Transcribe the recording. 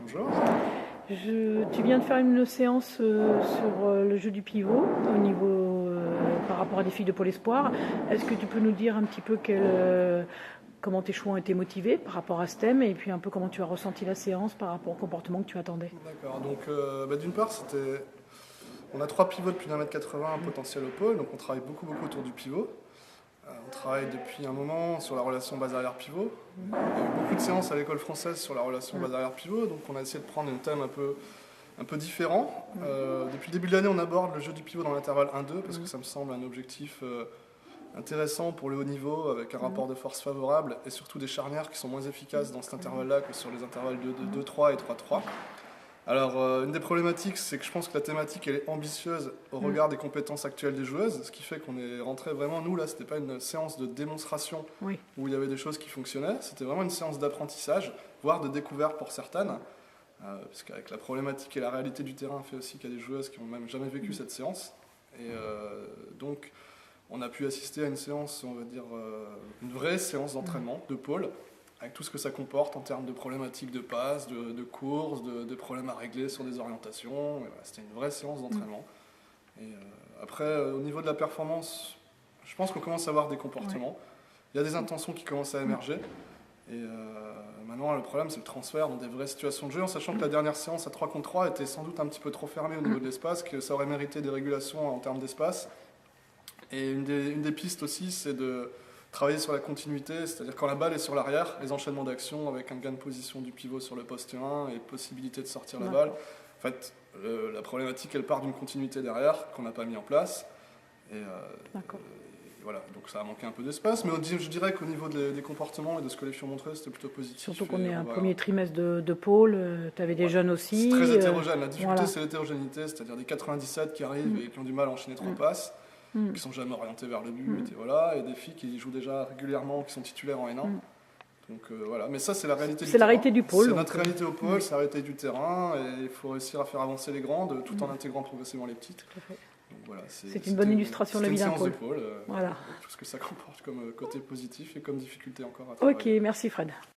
Bonjour. Tu viens de faire une séance sur le jeu du pivot au niveau par rapport à des filles de Pôle Espoir. Est-ce que tu peux nous dire un petit peu comment tes choix ont été motivés par rapport à ce thème et puis un peu comment tu as ressenti la séance par rapport au comportement que tu attendais? D'accord, donc d'une part, on a 3 pivots depuis 1m80 un potentiel au pôle, donc on travaille beaucoup autour du pivot. On travaille depuis un moment sur la relation base arrière-pivot. Il y a eu beaucoup de séances à l'école française sur la relation base arrière-pivot, donc on a essayé de prendre un thème un peu différent. Depuis le début de l'année, on aborde le jeu du pivot dans l'intervalle 1-2, parce que ça me semble un objectif intéressant pour le haut niveau, avec un rapport de force favorable, et surtout des charnières qui sont moins efficaces dans cet intervalle-là que sur les intervalles de 2-3 et 3-3. Alors, une des problématiques, c'est que je pense que la thématique, elle est ambitieuse au regard des compétences actuelles des joueuses, ce qui fait qu'on est rentré vraiment, nous, là, c'était pas une séance de démonstration où il y avait des choses qui fonctionnaient, c'était vraiment une séance d'apprentissage, voire de découverte pour certaines, parce qu'avec la problématique et la réalité du terrain, fait aussi qu'il y a des joueuses qui n'ont même jamais vécu cette séance. Et donc, on a pu assister à une séance, on va dire, une vraie séance d'entraînement de pôle, avec tout ce que ça comporte en termes de problématiques de passe, de courses, de problèmes à régler sur des orientations. Voilà, c'était une vraie séance d'entraînement. Et après, au niveau de la performance, je pense qu'on commence à avoir des comportements. Il y a des intentions qui commencent à émerger. Et maintenant, le problème, c'est le transfert dans des vraies situations de jeu, en sachant que la dernière séance à 3 contre 3 était sans doute un petit peu trop fermée au niveau de l'espace, que ça aurait mérité des régulations en termes d'espace. Et une des pistes aussi, c'est de travailler sur la continuité, c'est-à-dire quand la balle est sur l'arrière, les enchaînements d'actions avec un gain de position du pivot sur le poste 1 et possibilité de sortir la balle. En fait, la problématique, elle part d'une continuité derrière qu'on n'a pas mis en place. Et voilà, donc ça a manqué un peu d'espace, mais je dirais qu'au niveau des comportements et de ce que les filles ont montré, c'était plutôt positif. Surtout qu'on est un premier trimestre de pôle, tu avais des jeunes aussi. C'est très hétérogène, la difficulté c'est l'hétérogénéité, c'est-à-dire des 97 qui arrivent et qui ont du mal à enchaîner 3 passes. Qui sont jamais orientés vers le but, et voilà, et des filles qui jouent déjà régulièrement, qui sont titulaires en N1. Donc voilà, mais ça c'est la réalité du terrain. C'est la réalité du pôle. C'est notre réalité au pôle, c'est la réalité du terrain, et il faut réussir à faire avancer les grandes tout en intégrant progressivement les petites. Donc voilà, c'est une bonne illustration de la vie d'un pôle. Voilà. Tout ce que ça comporte comme côté positif et comme difficulté encore à travailler. Ok, merci Fred.